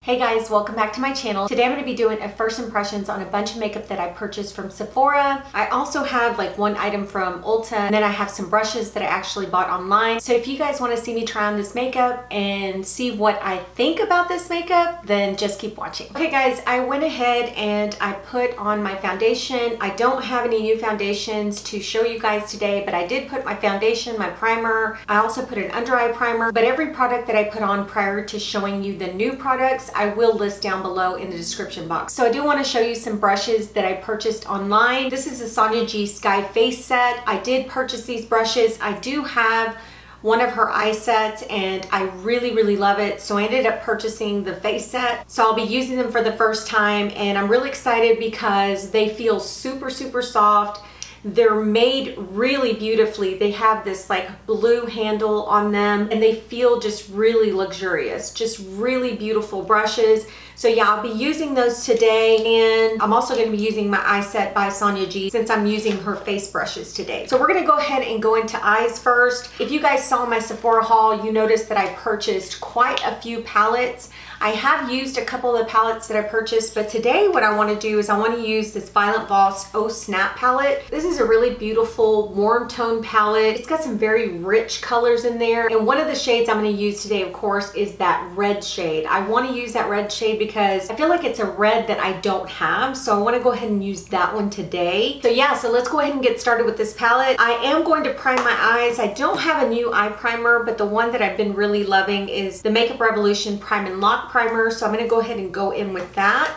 Hey guys, welcome back to my channel. Today I'm going to be doing a first impressions on a bunch of makeup that I purchased from Sephora. I also have like one item from Ulta, and then I have some brushes that I actually bought online. So if you guys want to see me try on this makeup and see what I think about this makeup, then just keep watching. Okay guys, I went ahead and I put on my foundation. I don't have any new foundations to show you guys today, but I did put my foundation, my primer. I also put an under eye primer, but every product that I put on prior to showing you the new products, I will list down below in the description box. So I do want to show you some brushes that I purchased online. This is the Sonia G Eye Set. I did purchase these brushes. I do have one of her eye sets and I really love it. So I ended up purchasing the face set. So I'll be using them for the first time and I'm really excited because they feel super soft. They're made really beautifully. They have this like blue handle on them and they feel just really luxurious, just really beautiful brushes. So yeah, I'll be using those today, and I'm also going to be using my eye set by Sonia G since I'm using her face brushes today. So we're going to go ahead and go into eyes first. If you guys saw my Sephora haul, you noticed that I purchased quite a few palettes. I have used a couple of the palettes that I purchased, but today what I want to do is I want to use this Violet VOSS Oh Snap palette. This is a really beautiful warm tone palette. It's got some very rich colors in there, and one of the shades I'm going to use today, of course, is that red shade. I want to use that red shade because I feel like it's a red that I don't have, so I want to go ahead and use that one today. So yeah, so let's go ahead and get started with this palette. I am going to prime my eyes. I don't have a new eye primer, but the one that I've been really loving is the Makeup Revolution Prime and Lock primer, so I'm going to go ahead and go in with that.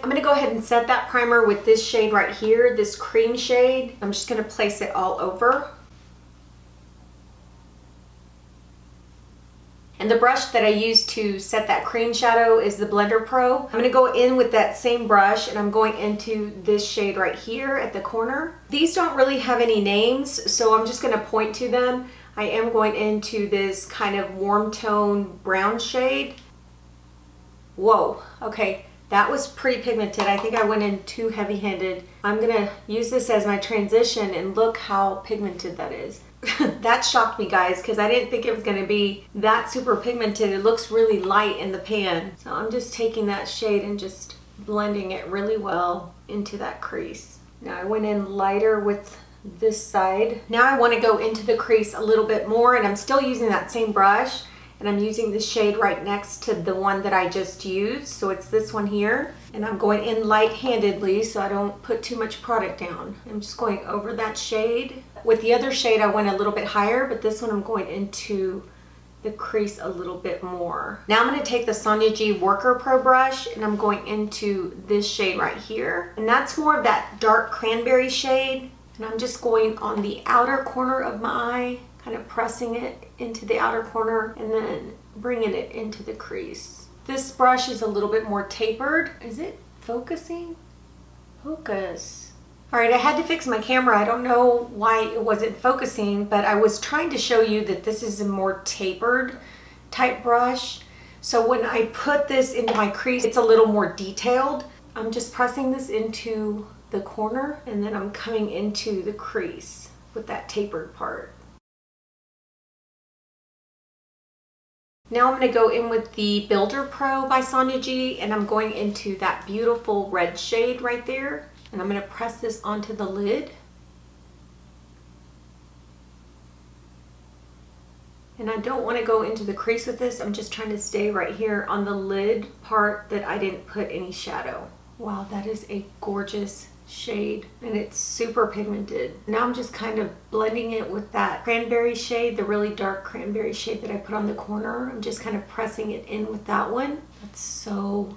I'm going to go ahead and set that primer with this shade right here, this cream shade. I'm just going to place it all over. And the brush that I used to set that cream shadow is the Blender Pro. I'm going to go in with that same brush and I'm going into this shade right here at the corner. These don't really have any names, so I'm just going to point to them. I am going into this kind of warm tone brown shade. Whoa, okay, that was pretty pigmented. I think I went in too heavy-handed. I'm going to use this as my transition and look how pigmented that is. That shocked me, guys, because I didn't think it was going to be that super pigmented. It looks really light in the pan. So I'm just taking that shade and just blending it really well into that crease. Now I went in lighter with this side. Now I want to go into the crease a little bit more, and I'm still using that same brush, and I'm using the shade right next to the one that I just used. So it's this one here, and I'm going in light-handedly so I don't put too much product down. I'm just going over that shade. With the other shade I went a little bit higher, but this one I'm going into the crease a little bit more. Now I'm going to take the Sonia G Worker Pro brush and I'm going into this shade right here, and that's more of that dark cranberry shade, and I'm just going on the outer corner of my eye, kind of pressing it into the outer corner and then bringing it into the crease. This brush is a little bit more tapered. Is it focusing? Focus. All right, I had to fix my camera. I don't know why it wasn't focusing, but I was trying to show you that this is a more tapered type brush. So when I put this into my crease, it's a little more detailed. I'm just pressing this into the corner and then I'm coming into the crease with that tapered part. Now I'm going to go in with the Builder Pro by Sonia G, and I'm going into that beautiful red shade right there. And I'm going to press this onto the lid. And I don't want to go into the crease with this. I'm just trying to stay right here on the lid part that I didn't put any shadow. Wow, that is a gorgeous shade and it's super pigmented. Now I'm just kind of blending it with that cranberry shade, the really dark cranberry shade that I put on the corner. I'm just kind of pressing it in with that one. That's so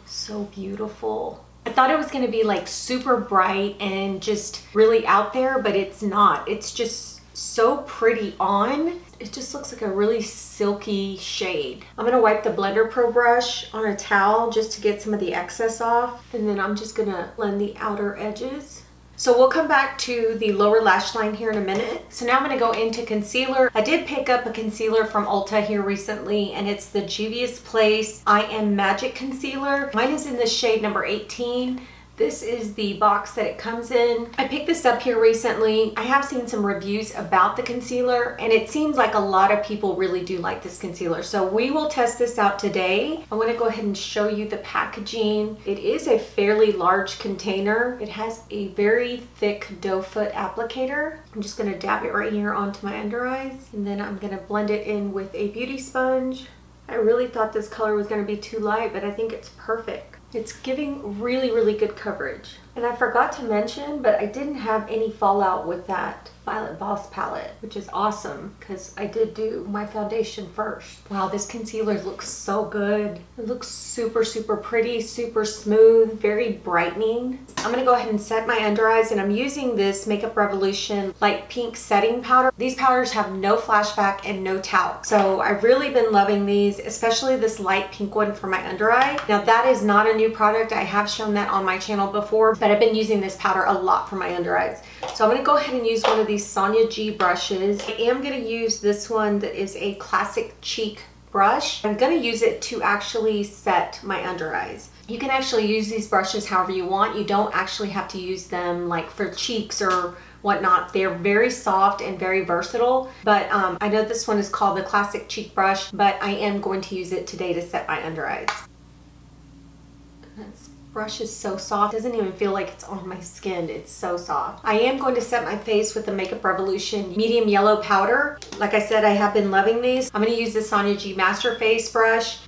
beautiful. I thought it was going to be like super bright and just really out there, but it's not. It's just so pretty on. It just looks like a really silky shade. I'm going to wipe the Blender Pro brush on a towel just to get some of the excess off, and then I'm just going to blend the outer edges. So we'll come back to the lower lash line here in a minute. So now I'm going to go into concealer. I did pick up a concealer from Ulta here recently, and it's the Juvias Place I Am Magic Concealer. Mine is in the shade number 18. This is the box that it comes in. I picked this up here recently. I have seen some reviews about the concealer and it seems like a lot of people really do like this concealer. So we will test this out today. I want to go ahead and show you the packaging. It is a fairly large container. It has a very thick doe foot applicator. I'm just going to dab it right here onto my under eyes and then I'm going to blend it in with a beauty sponge. I really thought this color was going to be too light, but I think it's perfect. It's giving really, really good coverage. And I forgot to mention, but I didn't have any fallout with that Violet VOSS palette, which is awesome because I did do my foundation first. Wow, this concealer looks so good. It looks super, super pretty, super smooth, very brightening. I'm gonna go ahead and set my under eyes and I'm using this Makeup Revolution light pink setting powder. These powders have no flashback and no talc. So I've really been loving these, especially this light pink one for my under eye. Now that is not a new product. I have shown that on my channel before, but I've been using this powder a lot for my under eyes. So I'm gonna go ahead and use one of these Sonia G brushes. I am gonna use this one that is a classic cheek brush. I'm gonna use it to actually set my under eyes. You can actually use these brushes however you want. You don't actually have to use them like for cheeks or whatnot. They're very soft and very versatile, but I know this one is called the classic cheek brush, but I am going to use it today to set my under eyes. This brush is so soft. It doesn't even feel like it's on my skin. It's so soft. I am going to set my face with the Makeup Revolution medium yellow powder. Like I said, I have been loving these. I'm going to use the Sonia G Master Face brush.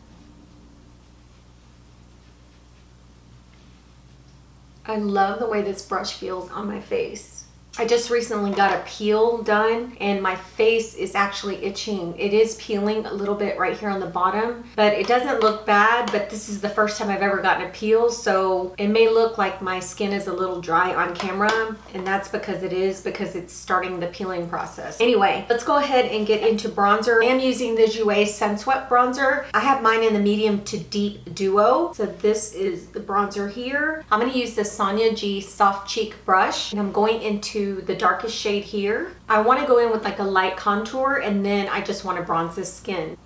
I love the way this brush feels on my face. I just recently got a peel done and my face is actually itching. It is peeling a little bit right here on the bottom, but it doesn't look bad, but this is the first time I've ever gotten a peel, so it may look like my skin is a little dry on camera, and that's because it's starting the peeling process. Anyway, let's go ahead and get into bronzer. I am using the Jouer Sunswept bronzer. I have mine in the medium to deep duo, so this is the bronzer here. I'm going to use the Sonia G Soft Cheek brush, and I'm going into the darkest shade here. I want to go in with like a light contour and then I just want to bronze the skin.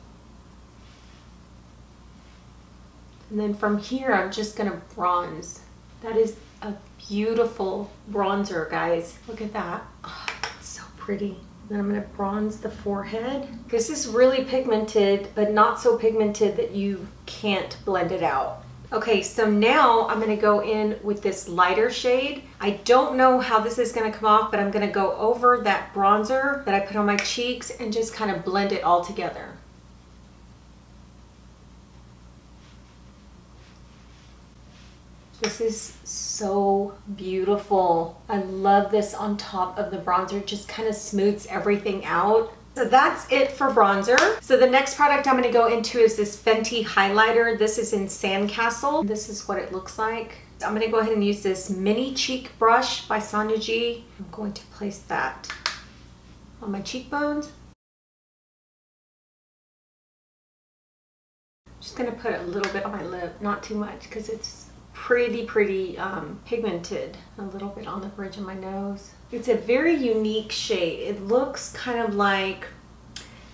And then from here I'm just going to bronze. That is a beautiful bronzer, guys. Look at that. Oh, it's so pretty. Then I'm going to bronze the forehead. This is really pigmented, but not so pigmented that you can't blend it out. Okay, so now I'm going to go in with this lighter shade. I don't know how this is going to come off, but I'm going to go over that bronzer that I put on my cheeks and just kind of blend it all together. This is so beautiful. I love this on top of the bronzer. It just kind of smooths everything out. So that's it for bronzer. So the next product I'm going to go into is this Fenty highlighter. This is in Sandcastle. This is what it looks like. I'm going to go ahead and use this mini cheek brush by Sonia G. I'm going to place that on my cheekbones. Just going to put a little bit on my lip, not too much because it's pretty pigmented. A little bit on the bridge of my nose. It's a very unique shade. It looks kind of like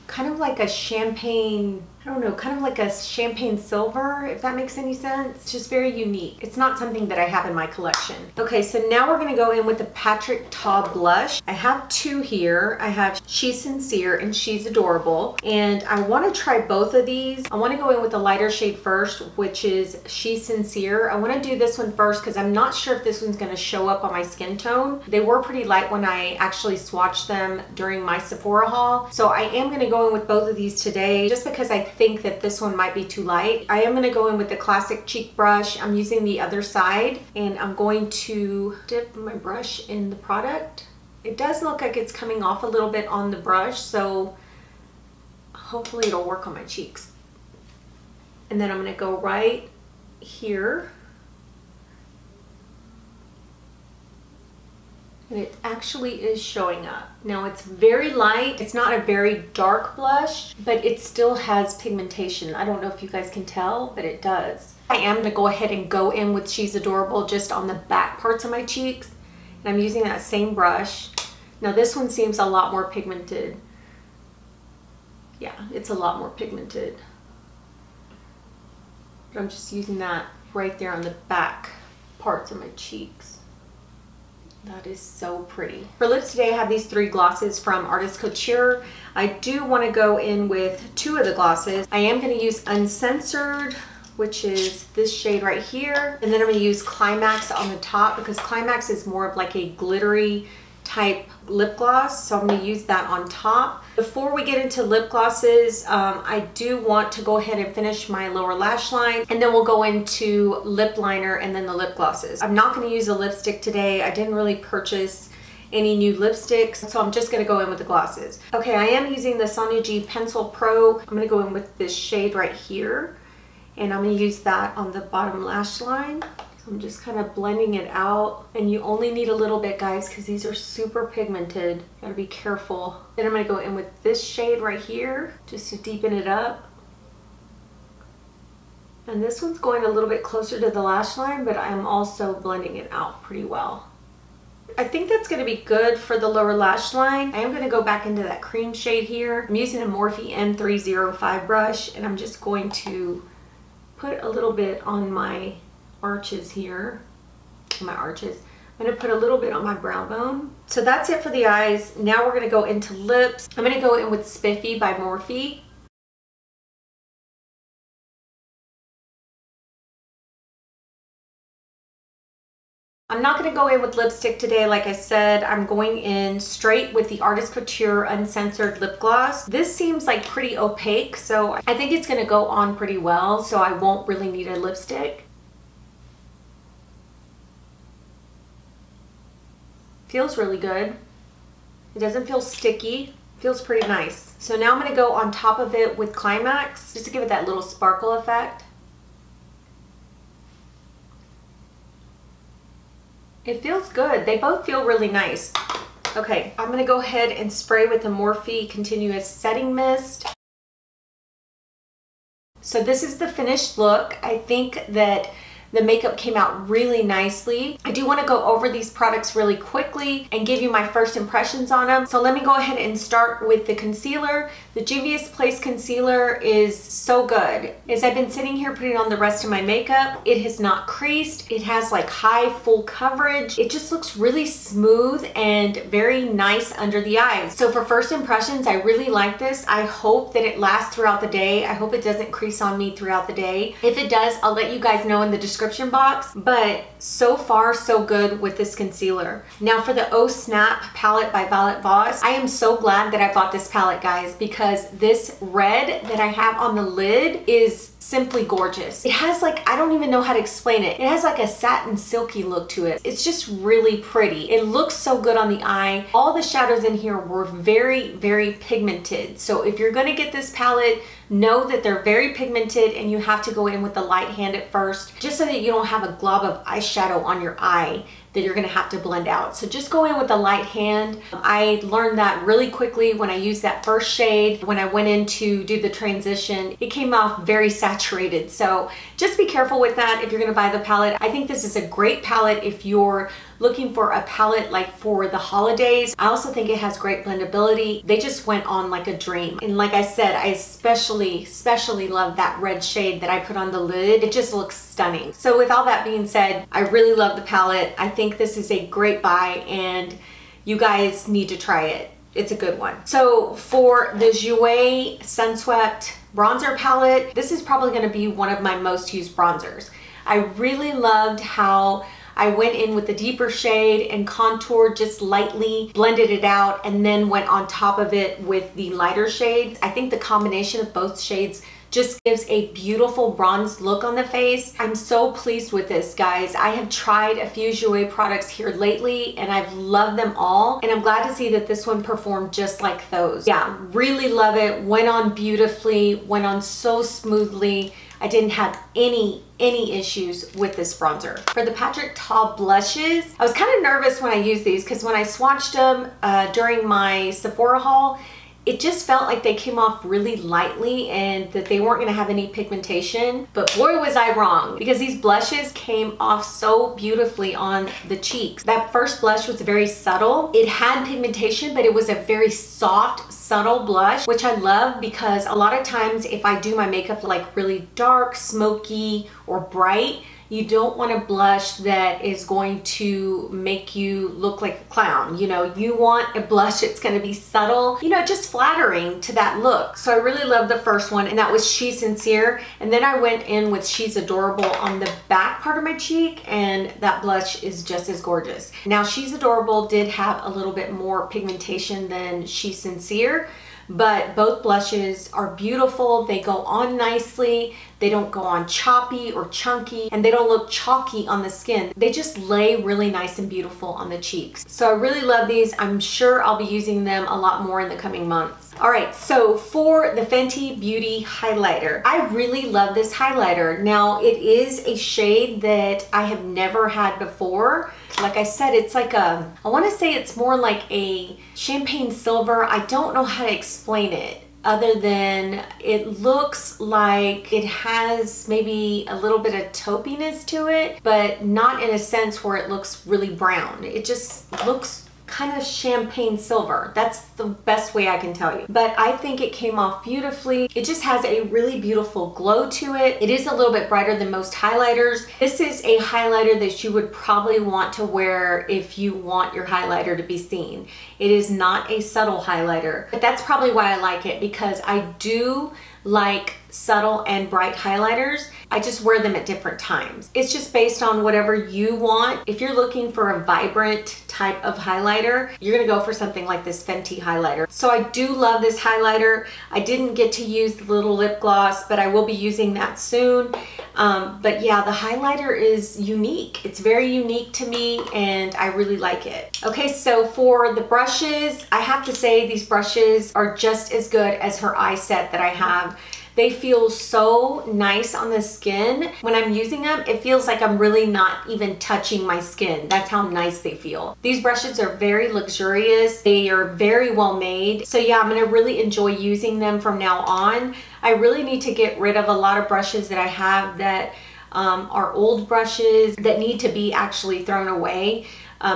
a champagne, I don't know, kind of like a champagne silver, if that makes any sense. It's just very unique. It's not something that I have in my collection. Okay, so now we're gonna go in with the Patrick Ta blush. I have two here. I have She's Sincere and She's Adorable. And I wanna try both of these. I wanna go in with the lighter shade first, which is She's Sincere. I wanna do this one first because I'm not sure if this one's gonna show up on my skin tone. They were pretty light when I actually swatched them during my Sephora haul. So I am gonna go in with both of these today just because I think that this one might be too light. I am going to go in with the classic cheek brush. I'm using the other side and I'm going to dip my brush in the product. It does look like it's coming off a little bit on the brush, so hopefully it'll work on my cheeks. And then I'm going to go right here. And it actually is showing up. Now it's very light. It's not a very dark blush, but it still has pigmentation. I don't know if you guys can tell, but it does. I am gonna go ahead and go in with She's Adorable just on the back parts of my cheeks. And I'm using that same brush. Now this one seems a lot more pigmented. Yeah, it's a lot more pigmented. But I'm just using that right there on the back parts of my cheeks. That is so pretty. For lips today, I have these 3 glosses from Artist Couture. I do want to go in with 2 of the glosses. I am going to use Uncensored, which is this shade right here. And then I'm going to use Climax on the top because Climax is more of like a glittery type lip gloss. So I'm going to use that on top. Before we get into lip glosses, I do want to go ahead and finish my lower lash line, and then we'll go into lip liner and then the lip glosses. I'm not going to use a lipstick today. I didn't really purchase any new lipsticks, so I'm just going to go in with the glosses. Okay, I am using the Sonia G Pencil Pro. I'm going to go in with this shade right here, and I'm going to use that on the bottom lash line. I'm just kind of blending it out, and you only need a little bit, guys, because these are super pigmented. Gotta be careful. Then I'm gonna go in with this shade right here just to deepen it up. And this one's going a little bit closer to the lash line, but I'm also blending it out pretty well. I think that's gonna be good for the lower lash line. I am gonna go back into that cream shade here. I'm using a Morphe M305 brush, and I'm just going to put a little bit on my arches here, I'm gonna put a little bit on my brow bone. So that's it for the eyes. Now we're gonna go into lips. I'm gonna go in with Spiffy by Morphe. I'm not gonna go in with lipstick today. Like I said, I'm going in straight with the Artist Couture Uncensored Lip Gloss. This seems like pretty opaque, so I think it's gonna go on pretty well, so I won't really need a lipstick. Feels really good. It doesn't feel sticky. Feels pretty nice. So now I'm going to go on top of it with Climax just to give it that little sparkle effect. It feels good. They both feel really nice. Okay, I'm going to go ahead and spray with the Morphe Continuous Setting Mist. So this is the finished look. I think that the makeup came out really nicely. I do want to go over these products really quickly and give you my first impressions on them. So let me go ahead and start with the concealer. The Juvias Place concealer is so good. As I've been sitting here putting on the rest of my makeup, it has not creased. It has like high full coverage. It just looks really smooth and very nice under the eyes. So for first impressions, I really like this. I hope that it lasts throughout the day. I hope it doesn't crease on me throughout the day. If it does, I'll let you guys know in the description box, but so far so good with this concealer. Now for the Oh Snap palette by VOSS, I am so glad that I bought this palette, guys, because this red that I have on the lid is simply gorgeous. It has like, I don't even know how to explain it. It has like a satin silky look to it. It's just really pretty. It looks so good on the eye. All the shadows in here were very, very pigmented. So if you're gonna get this palette, know that they're very pigmented and you have to go in with the light hand at first, just so that you don't have a glob of eyeshadow on your eye that you're gonna have to blend out. So just go in with the light hand. I learned that really quickly when I used that first shade. When I went in to do the transition, it came off very saturated. So just be careful with that if you're gonna buy the palette. I think this is a great palette if you're looking for a palette like for the holidays. I also think it has great blendability. They just went on like a dream. And like I said, I especially love that red shade that I put on the lid. It just looks stunning. So with all that being said, I really love the palette. I think this is a great buy and you guys need to try it. It's a good one. So for the Jouer Sunswept bronzer palette, this is probably gonna be one of my most used bronzers. I really loved how I went in with the deeper shade and contoured just lightly, blended it out, and then went on top of it with the lighter shades. I think the combination of both shades just gives a beautiful bronze look on the face. I'm so pleased with this, guys. I have tried a few Jouer products here lately and I've loved them all, and I'm glad to see that this one performed just like those. Yeah, really love it. Went on beautifully, went on so smoothly. I didn't have any issues with this bronzer. For the Patrick Ta blushes, I was kind of nervous when I used these because when I swatched them during my Sephora haul, it just felt like they came off really lightly and that they weren't gonna have any pigmentation. But boy was I wrong, because these blushes came off so beautifully on the cheeks. That first blush was very subtle. It had pigmentation, but it was a very soft, subtle blush, which I love because a lot of times if I do my makeup like really dark, smoky, or bright, You don't want a blush that is going to make you look like a clown. You know, you want a blush that's going to be subtle, you know, just flattering to that look. So I really love the first one, and that was She's Sincere. And then I went in with She's Adorable on the back part of my cheek, and that blush is just as gorgeous. Now, She's Adorable did have a little bit more pigmentation than She's Sincere, but both blushes are beautiful. They go on nicely. They don't go on choppy or chunky, and they don't look chalky on the skin. They just lay really nice and beautiful on the cheeks. So I really love these. I'm sure I'll be using them a lot more in the coming months. All right, so for the Fenty Beauty highlighter, I really love this highlighter. Now, it is a shade that I have never had before. Like I said, it's like I want to say it's more like a champagne silver. I don't know how to explain it other than it looks like it has maybe a little bit of taupiness to it, but not in a sense where it looks really brown. It just looks kind of champagne silver. That's the best way I can tell you. But I think it came off beautifully. It just has a really beautiful glow to it. It is a little bit brighter than most highlighters. This is a highlighter that you would probably want to wear if you want your highlighter to be seen. It is not a subtle highlighter, but that's probably why I like it, because I do like subtle and bright highlighters. I just wear them at different times. It's just based on whatever you want. If you're looking for a vibrant type of highlighter, you're gonna go for something like this Fenty highlighter. So I do love this highlighter. I didn't get to use the little lip gloss, but I will be using that soon. But yeah, the highlighter is unique. It's very unique to me, and I really like it. Okay, so for the brushes, I have to say these brushes are just as good as her eye set that I have. They feel so nice on the skin. When I'm using them, it feels like I'm really not even touching my skin. That's how nice they feel. These brushes are very luxurious. They are very well made. So yeah, I'm gonna really enjoy using them from now on. I really need to get rid of a lot of brushes that I have that are old brushes that need to be actually thrown away.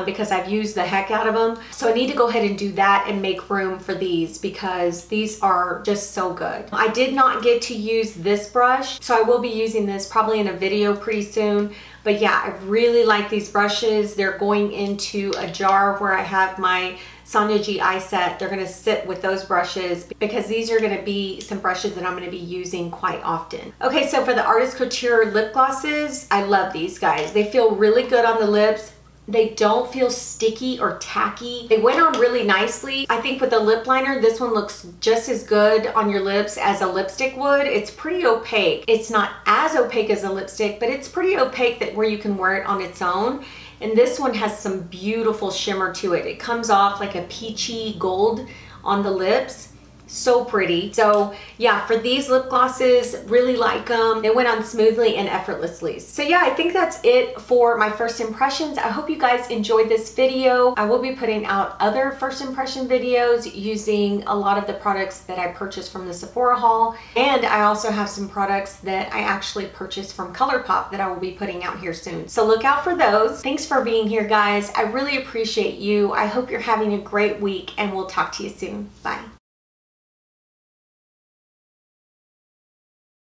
Because I've used the heck out of them. So I need to go ahead and do that and make room for these, because these are just so good. I did not get to use this brush, so I will be using this probably in a video pretty soon. But yeah, I really like these brushes. They're going into a jar where I have my Sonia G Eye Set. They're gonna sit with those brushes because these are gonna be some brushes that I'm gonna be using quite often. Okay, so for the Artist Couture lip glosses, I love these guys. They feel really good on the lips. They don't feel sticky or tacky. They went on really nicely. I think with the lip liner, this one looks just as good on your lips as a lipstick would. It's pretty opaque. It's not as opaque as a lipstick, but it's pretty opaque that where you can wear it on its own. And this one has some beautiful shimmer to it. It comes off like a peachy gold on the lips. So pretty. So yeah, for these lip glosses, really like them. They went on smoothly and effortlessly. So yeah, I think that's it for my first impressions. I hope you guys enjoyed this video. I will be putting out other first impression videos using a lot of the products that I purchased from the Sephora haul. And I also have some products that I actually purchased from ColourPop that I will be putting out here soon. So look out for those. Thanks for being here, guys. I really appreciate you. I hope you're having a great week, and we'll talk to you soon. Bye.